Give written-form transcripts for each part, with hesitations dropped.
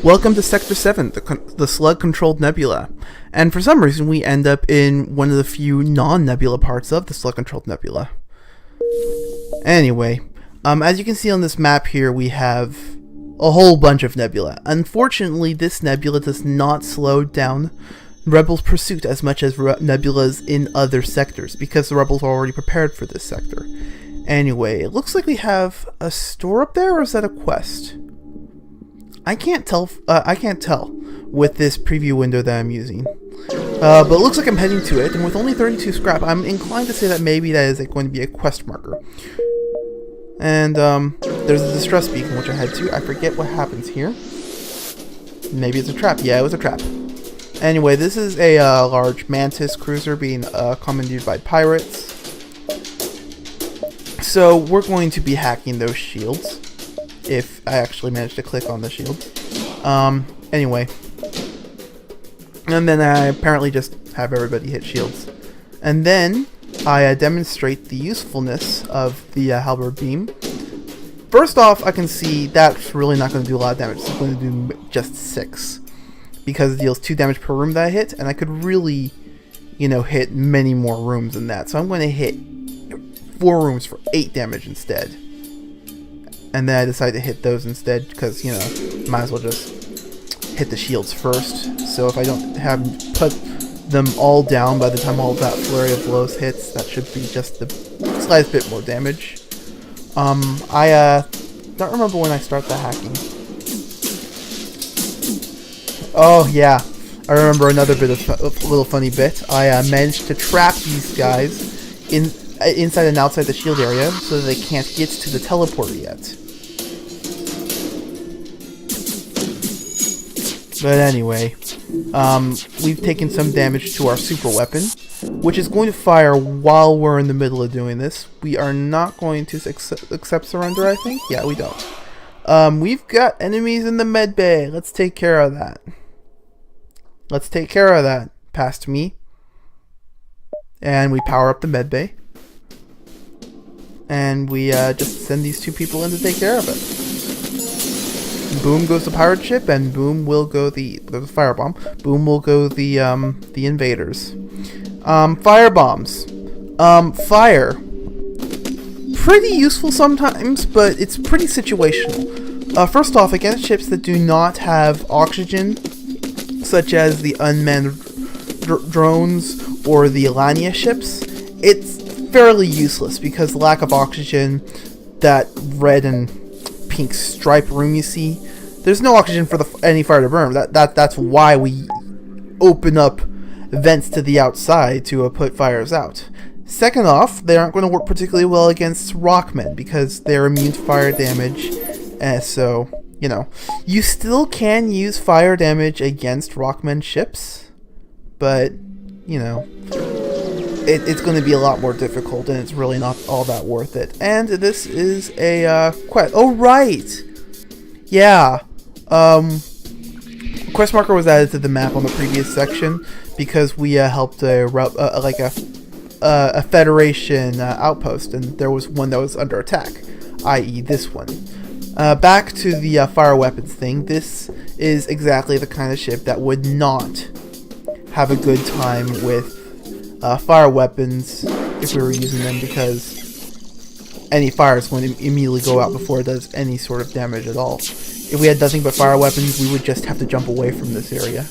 Welcome to Sector 7, the slug-controlled nebula. And for some reason, we end up in one of the few non-nebula parts of the slug-controlled nebula. Anyway, as you can see on this map here, we have a whole bunch of nebula. Unfortunately, this nebula does not slow down Rebels' pursuit as much as nebulas in other sectors, because the Rebels are already prepared for this sector. Anyway, it looks like we have a store up there, or is that a quest? I can't tell with this preview window that I'm using. But it looks like I'm heading to it, and with only 32 scrap, I'm inclined to say that maybe that is going to be a quest marker. And there's a distress beacon which I head to. I forget what happens here. Maybe it's a trap. Yeah, it was a trap. Anyway, this is a large Mantis cruiser being commandeered by pirates. So we're going to be hacking those shields. If I actually manage to click on the shields. Anyway. And then I apparently just have everybody hit shields. And then I demonstrate the usefulness of the halberd beam. First off, I can see that's really not going to do a lot of damage. It's going to do just 6. Because it deals 2 damage per room that I hit. And I could really, hit many more rooms than that. So I'm going to hit 4 rooms for 8 damage instead. And then I decide to hit those instead because, might as well just hit the shields first. So if I don't have put them all down by the time all of that flurry of blows hits, that should be just the slightest bit more damage. I don't remember when I start the hacking. Oh yeah, I remember another bit of a little funny bit. I managed to trap these guys inside and outside the shield area so that they can't get to the teleporter yet. But anyway, we've taken some damage to our super weapon, which is going to fire while we're in the middle of doing this. We are not going to accept surrender, I think? Yeah, we don't. We've got enemies in the med bay. Let's take care of that. Past me. And we power up the med bay. And we just send these 2 people in to take care of it. Boom goes the pirate ship, and boom will go the firebomb. Boom will go the invaders. Firebombs. Fire. Pretty useful sometimes, but it's pretty situational. First off, against ships that do not have oxygen, such as the unmanned drones or the Alania ships, it's fairly useless because the lack of oxygen, that red and pink stripe room you see, there's no oxygen for any fire to burn. That's why we open up vents to the outside to put fires out. Second off, they aren't going to work particularly well against rockmen because they're immune to fire damage. So, you still can use fire damage against rockmen ships, but, it's going to be a lot more difficult, and it's really not all that worth it. And this is a quest. Oh, right! Yeah. Quest marker was added to the map on the previous section because we helped a Federation outpost, and there was one that was under attack, i.e. this one. Back to the fire weapons thing. This is exactly the kind of ship that would not have a good time with fire weapons if we were using them, because any fire is going to immediately go out before it does any sort of damage at all. If we had nothing but fire weapons, we would just have to jump away from this area.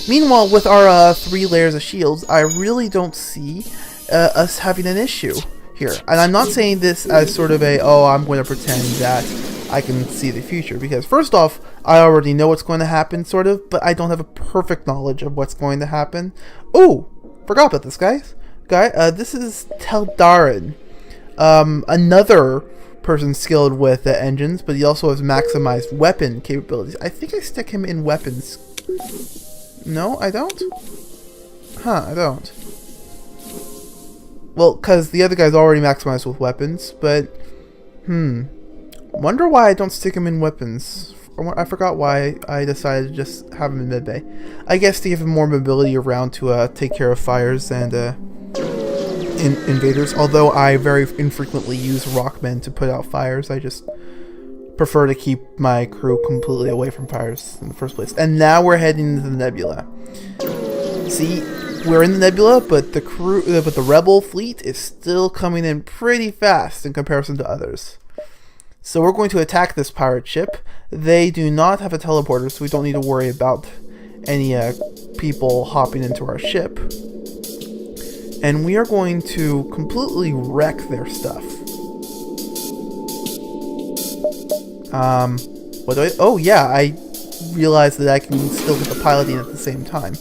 Meanwhile, with our 3 layers of shields, I really don't see us having an issue here. And I'm not saying this as sort of I'm going to pretend that I can see the future, because first off, I already know what's going to happen, sort of, but I don't have a perfect knowledge of what's going to happen. Oh! Forgot about this, guys. This is Teldarin. Another person skilled with engines, but he also has maximized weapon capabilities. I think I stick him in weapons. No, I don't? Huh, I don't. Well, because the other guy's already maximized with weapons, but... Wonder why I don't stick him in weapons. I forgot why I decided to just have him in mid-bay. I guess to give him more mobility around to take care of fires and invaders. Although I very infrequently use rockmen to put out fires. I just prefer to keep my crew completely away from fires in the first place. And now we're heading into the nebula. See, we're in the nebula, but the rebel fleet is still coming in pretty fast in comparison to others. So we're going to attack this pirate ship. They do not have a teleporter, so we don't need to worry about any people hopping into our ship. And we are going to completely wreck their stuff. What do I... Oh, yeah, I realized that I can still get the piloting at the same time.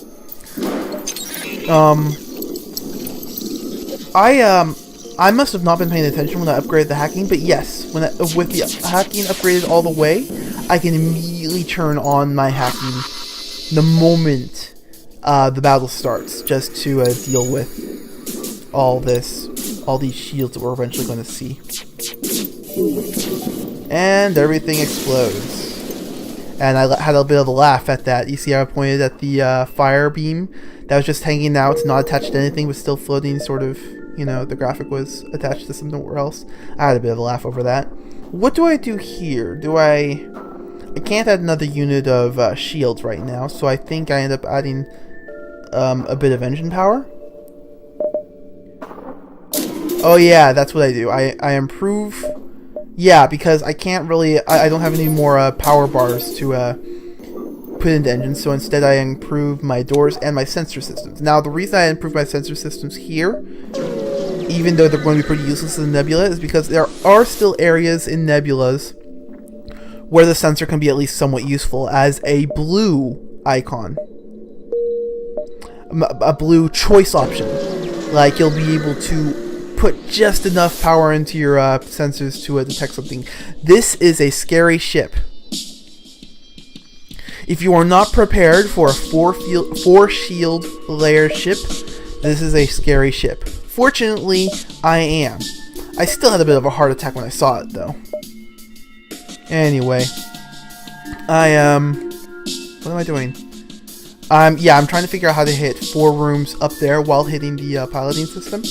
I must have not been paying attention when I upgraded the hacking, but yes, with the hacking upgraded all the way, I can immediately turn on my hacking the moment the battle starts, just to deal with all these shields that we're eventually going to see. And everything explodes. And I had a bit of a laugh at that. You see, I pointed at the fire beam that was just hanging out, not attached to anything, was still floating, sort of, you know, the graphic was attached to somewhere else. I had a bit of a laugh over that. What do I do here? I can't add another unit of shields right now, so I think I end up adding a bit of engine power. Oh yeah, that's what I do. I improve... Yeah, because I can't really... I don't have any more power bars to put into engines, so instead I improve my doors and my sensor systems. Now, the reason I improve my sensor systems here, even though they're going to be pretty useless in the nebula, is because there are still areas in nebulas where the sensor can be at least somewhat useful as a blue icon. A blue choice option. Like, you'll be able to put just enough power into your sensors to detect something. This is a scary ship. If you are not prepared for a four shield layer ship, this is a scary ship. Fortunately, I am. I still had a bit of a heart attack when I saw it, though. Anyway, what am I doing? Yeah, I'm trying to figure out how to hit 4 rooms up there while hitting the piloting system.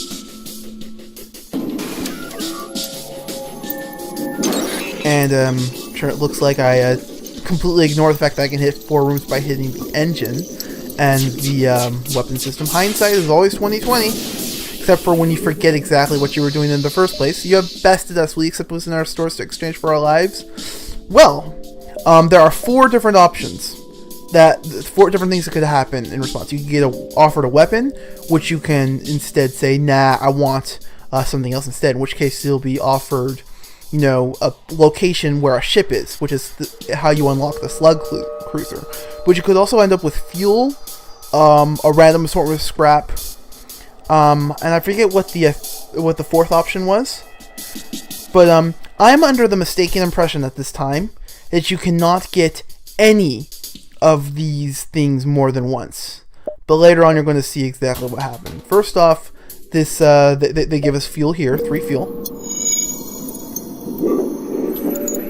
And sure, it looks like I completely ignore the fact that I can hit 4 rooms by hitting the engine and the weapon system. Hindsight is always 20/20, except for when you forget exactly what you were doing in the first place. You have bested us. Will you accept us in our stores to exchange for our lives? Well, there are 4 different options. 4 different things that could happen in response. You can get offered a weapon, which you can instead say, nah, I want something else instead, in which case you'll be offered, you know, a location where a ship is, which is how you unlock the slug cruiser. But you could also end up with fuel, a random assortment of scrap, and I forget what the 4th option was. But I'm under the mistaken impression at this time that you cannot get any of these things more than once. But later on, you're going to see exactly what happened. First off, this they give us fuel here, 3 fuel.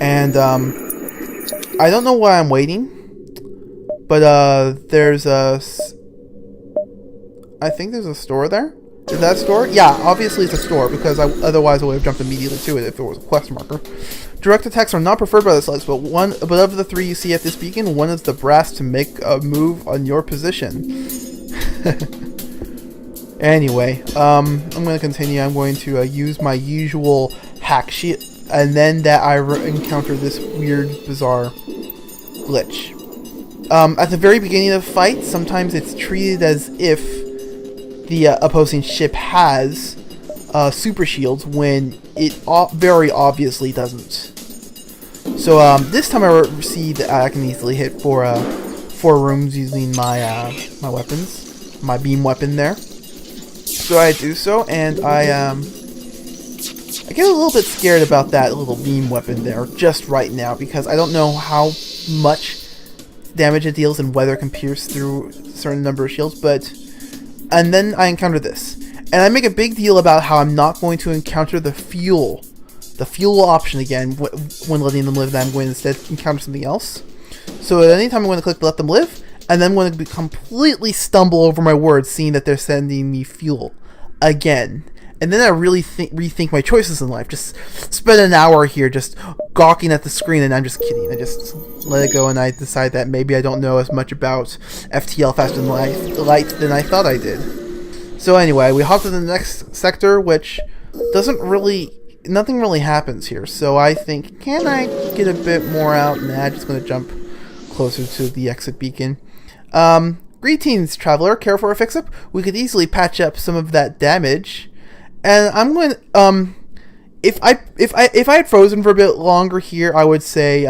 And I don't know why I'm waiting, but there's I think there's a store there. Is that a store? Yeah, obviously it's a store, because otherwise I would have jumped immediately to it if it was a quest marker. Direct attacks are not preferred by the slugs, but of the 3 you see at this beacon, one is the brass to make a move on your position. Anyway, I'm going to continue. I'm going to use my usual hack sheet, and then that I encounter this weird, bizarre glitch. At the very beginning of the fight, sometimes it's treated as if the opposing ship has super shields when it very obviously doesn't. So this time I see that I can easily hit 4 rooms using my my weapons, my beam weapon there. So I do so, and I get a little bit scared about that little beam weapon there just right now, because I don't know how much damage it deals and whether it can pierce through a certain number of shields, and then I encounter this. And I make a big deal about how I'm not going to encounter the fuel option again when letting them live, that I'm going to instead encounter something else. So at any time I'm going to click let them live, and then I'm going to completely stumble over my words, seeing that they're sending me fuel again. and then I really rethink my choices in life. Just spend an hour here just gawking at the screen, and I'm just kidding. I just let it go, and I decide that maybe I don't know as much about FTL Faster Than Light than I thought I did. So anyway, we hop to the next sector, which nothing really happens here. So I think, can I get a bit more out? Nah, just going to jump closer to the exit beacon. Greetings, traveler. Care for a fix-up? We could easily patch up some of that damage. And I'm going to, if I had frozen for a bit longer here, I would say,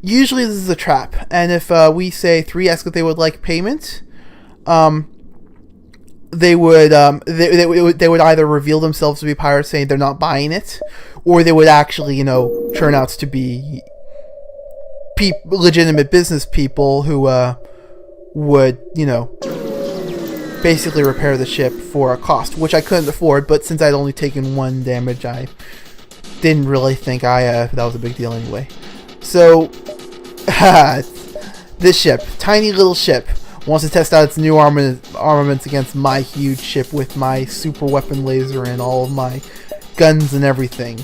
usually this is a trap. And if we say 3 ask if they would like payment, they would either reveal themselves to be pirates, saying they're not buying it, or they would actually, turn out to be legitimate business people who would, basically repair the ship for a cost, which I couldn't afford, but since I'd only taken 1 damage, I didn't really think that was a big deal anyway. So, this ship, tiny little ship, wants to test out its new armaments against my huge ship with my super weapon laser and all of my guns and everything.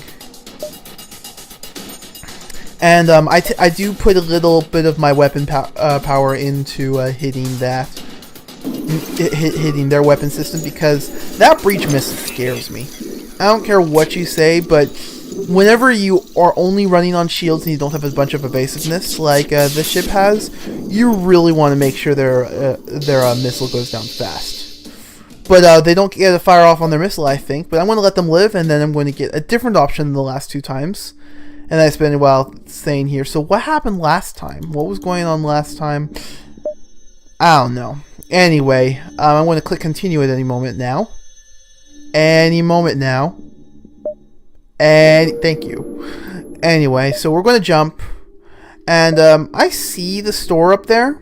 And I do put a little bit of my weapon power into hitting their weapon system, because that breach missile scares me. I don't care what you say, but whenever you are only running on shields and you don't have a bunch of evasiveness like this ship has, you really want to make sure their missile goes down fast. But they don't get a fire off on their missile, I think. But I'm going to let them live, and then I'm going to get a different option than the last 2 times. And I spent a while staying here. So what happened last time? What was going on last time? I don't know. Anyway, I'm going to click continue at any moment now. Any moment now. And thank you. Anyway, so we're going to jump. And I see the store up there.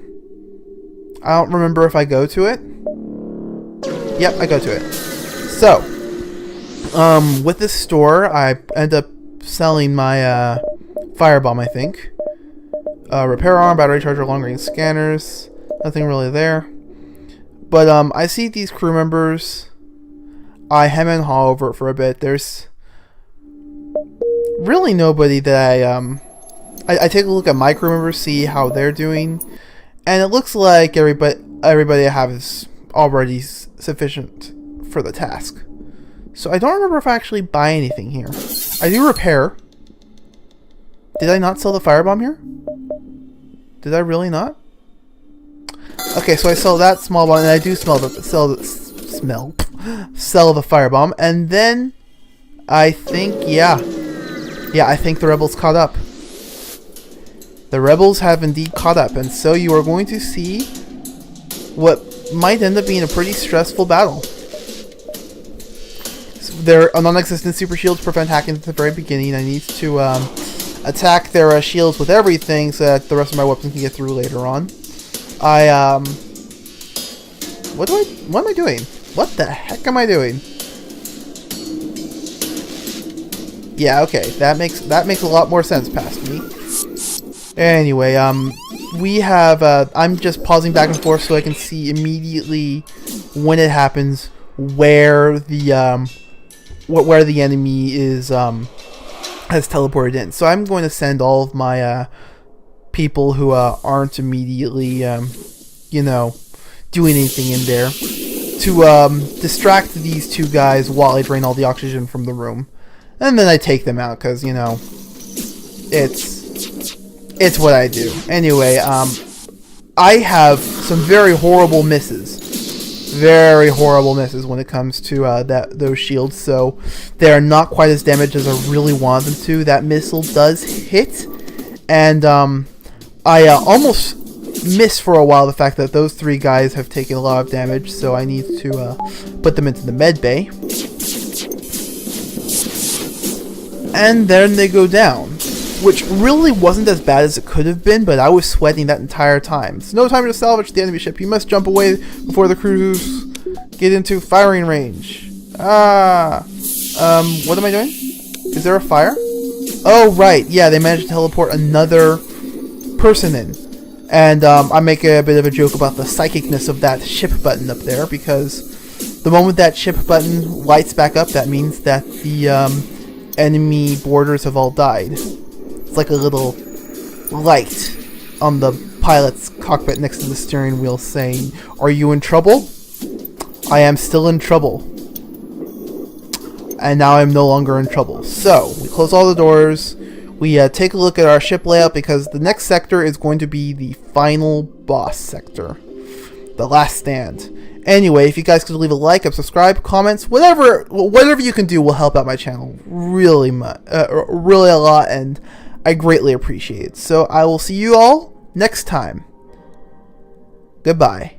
I don't remember if I go to it. Yep, I go to it. So, with this store, I end up selling my firebomb, I think. Repair arm, battery charger, long range scanners. Nothing really there. But I see these crew members. I hem and haw over it for a bit. There's really nobody that I take a look at my crew members, see how they're doing, and it looks like everybody I have is already sufficient for the task. So I don't remember if I actually buy anything here. I do repair. Did I not sell the firebomb here? Did I really not? Okay, so I sell that small bomb, and I do sell the firebomb, and then I think I think the rebels caught up. The rebels have indeed caught up, and so you are going to see what might end up being a pretty stressful battle. Their non-existent super shields prevent hacking at the very beginning. I need to attack their shields with everything so that the rest of my weapons can get through later on. What am I doing? What the heck am I doing? Yeah, okay, that makes a lot more sense past me. Anyway, we have I'm just pausing back and forth so I can see immediately when it happens where the enemy is has teleported in. So I'm going to send all of my people who aren't immediately doing anything in there to distract these 2 guys while I drain all the oxygen from the room. And then I take them out, because, it's what I do. Anyway, I have some very horrible misses. Very horrible misses when it comes to those shields, so they are not quite as damaged as I really want them to. That missile does hit, and I almost missed for a while the fact that those 3 guys have taken a lot of damage, so I need to put them into the med bay. And then they go down, which really wasn't as bad as it could have been, but I was sweating that entire time. It's no time to salvage the enemy ship. You must jump away before the crews get into firing range. What am I doing? Is there a fire? Oh, right. Yeah, they managed to teleport another person in. And I make a bit of a joke about the psychicness of that ship button up there, because The moment that ship button lights back up, that means that the enemy boarders have all died. It's like a little light on the pilot's cockpit next to the steering wheel saying, "Are you in trouble? I am still in trouble. And now I'm no longer in trouble." So, we close all the doors. We take a look at our ship layout because the next sector is going to be the final boss sector. The last stand. Anyway, if you guys could leave a like, and subscribe, comments, whatever you can do will help out my channel really much, really a lot, and I greatly appreciate it. So I will see you all next time. Goodbye.